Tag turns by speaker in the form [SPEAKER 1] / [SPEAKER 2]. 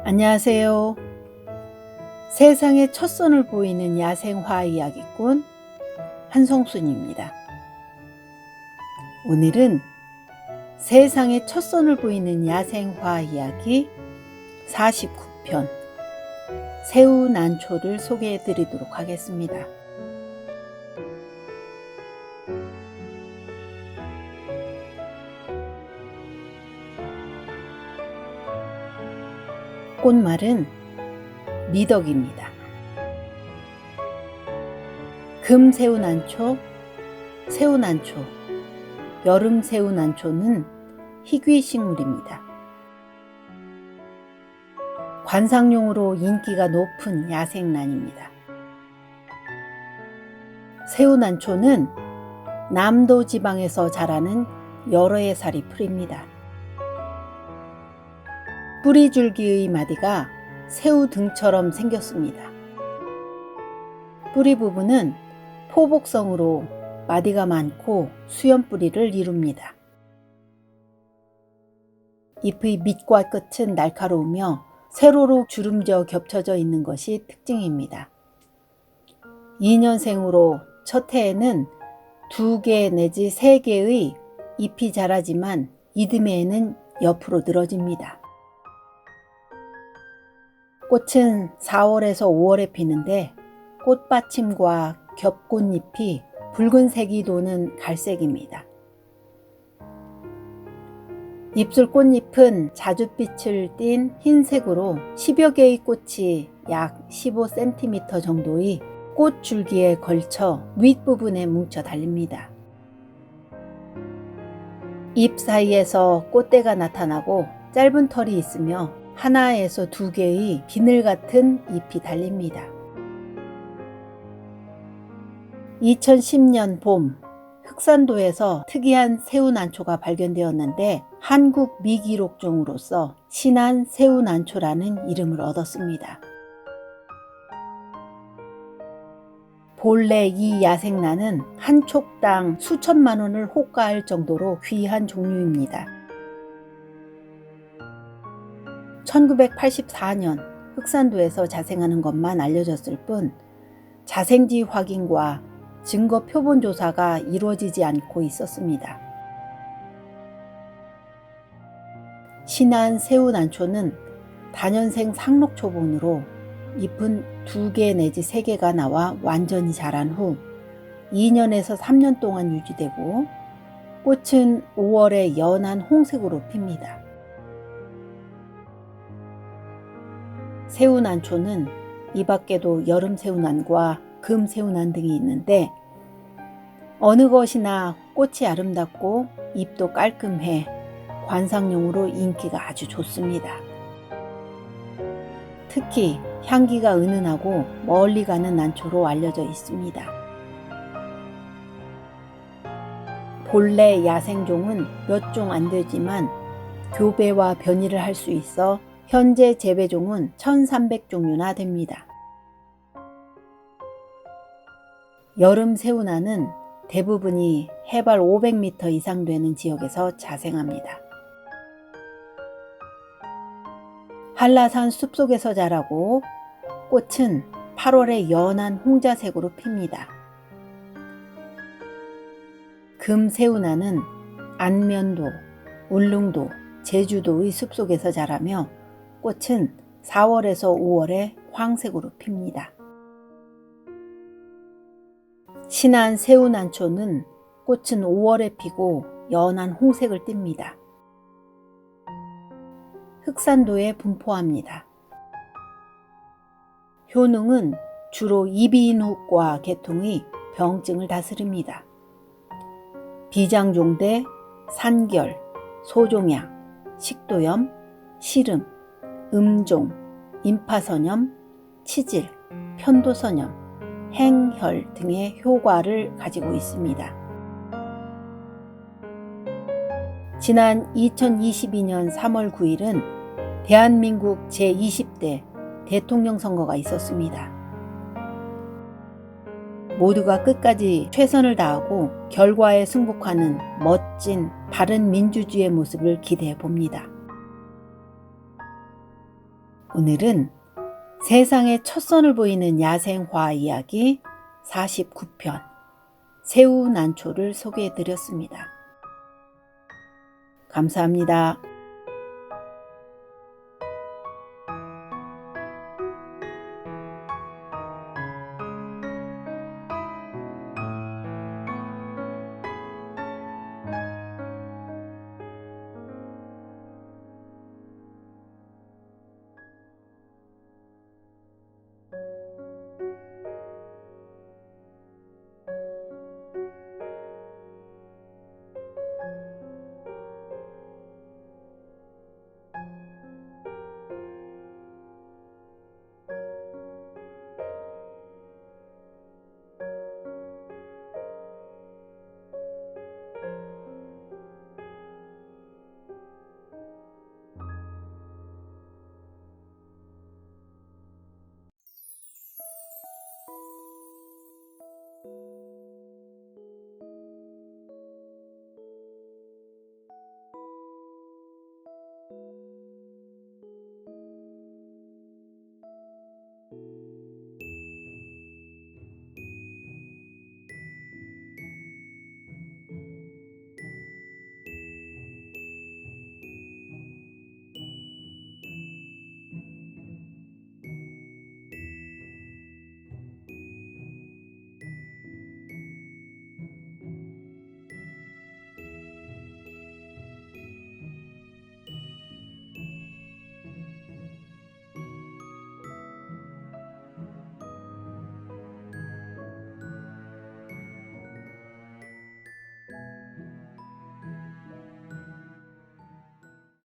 [SPEAKER 1] 안녕하세요. 세상의 첫 선을 보이는 야생화 이야기꾼 한성순입니다. 오늘은 세상의 첫 선을 보이는 야생화 이야기 49편 새우난초를 소개해 드리도록 하겠습니다. 꽃말은 미덕입니다. 금새우난초, 새우난초, 여름새우난초는 희귀식물입니다. 관상용으로 인기가 높은 야생란입니다. 새우난초는 남도 지방에서 자라는 여러 해살이 풀입니다. 뿌리줄기의 마디가 새우 등처럼 생겼습니다. 뿌리 부분은 포복성으로 마디가 많고 수염뿌리를 이룹니다. 잎의 밑과 끝은 날카로우며 세로로 주름져 겹쳐져 있는 것이 특징입니다. 2년생으로 첫 해에는 2개 내지 3개의 잎이 자라지만 이듬해에는 옆으로 늘어집니다. 꽃은 4월에서 5월에 피는데 꽃받침과 겹꽃잎이 붉은색이 도는 갈색입니다. 입술 꽃잎은 자줏빛을 띤 흰색으로 10여 개의 꽃이 약 15cm 정도의 꽃줄기에 걸쳐 윗부분에 뭉쳐 달립니다. 잎 사이에서 꽃대가 나타나고 짧은 털이 있으며 하나에서 2개의 비늘 같은 잎이 달립니다. 2010년 봄 흑산도에서 특이한 새우난초가 발견되었는데 한국 미기록종으로서 신안 새우난초라는 이름을 얻었습니다. 본래 이 야생란은 한 촉당 수천만 원을 호가할 정도로 귀한 종류입니다. 1984년 흑산도에서 자생하는 것만 알려졌을 뿐 자생지 확인과 증거 표본 조사가 이루어지지 않고 있었습니다. 신안 새우난초는 다년생 상록초본으로 잎은 2개 내지 3개가 나와 완전히 자란 후 2년에서 3년 동안 유지되고 꽃은 5월에 연한 홍색으로 핍니다. 새우난초는 이 밖에도 여름새우난과 금새우난 등이 있는데 어느 것이나 꽃이 아름답고 잎도 깔끔해 관상용으로 인기가 아주 좋습니다. 특히 향기가 은은하고 멀리 가는 난초로 알려져 있습니다. 본래 야생종은 몇 종 안 되지만 교배와 변이를 할 수 있어 현재 재배종은 1300종류나 됩니다. 여름 새우난은 대부분이 해발 500m 이상 되는 지역에서 자생합니다. 한라산 숲속에서 자라고 꽃은 8월에 연한 홍자색으로 핍니다. 금새우난은 안면도, 울릉도, 제주도의 숲속에서 자라며 꽃은 4월에서 5월에 황색으로 핍니다. 신안 새우난초는 꽃은 5월에 피고 연한 홍색을 띱니다. 흑산도에 분포합니다. 효능은 주로 이비인후과 계통의 병증을 다스립니다. 비장종대, 산결, 소종양, 식도염, 시름, 음종, 임파선염, 치질, 편도선염, 행혈 등의 효과를 가지고 있습니다. 지난 2022년 3월 9일은 대한민국 제20대 대통령 선거가 있었습니다. 모두가 끝까지 최선을 다하고 결과에 승복하는 멋진 바른 민주주의의 모습을 기대해 봅니다. 오늘은 세상에 첫 선을 보이는 야생화 이야기 49편 새우 난초를 소개해 드렸습니다. 감사합니다.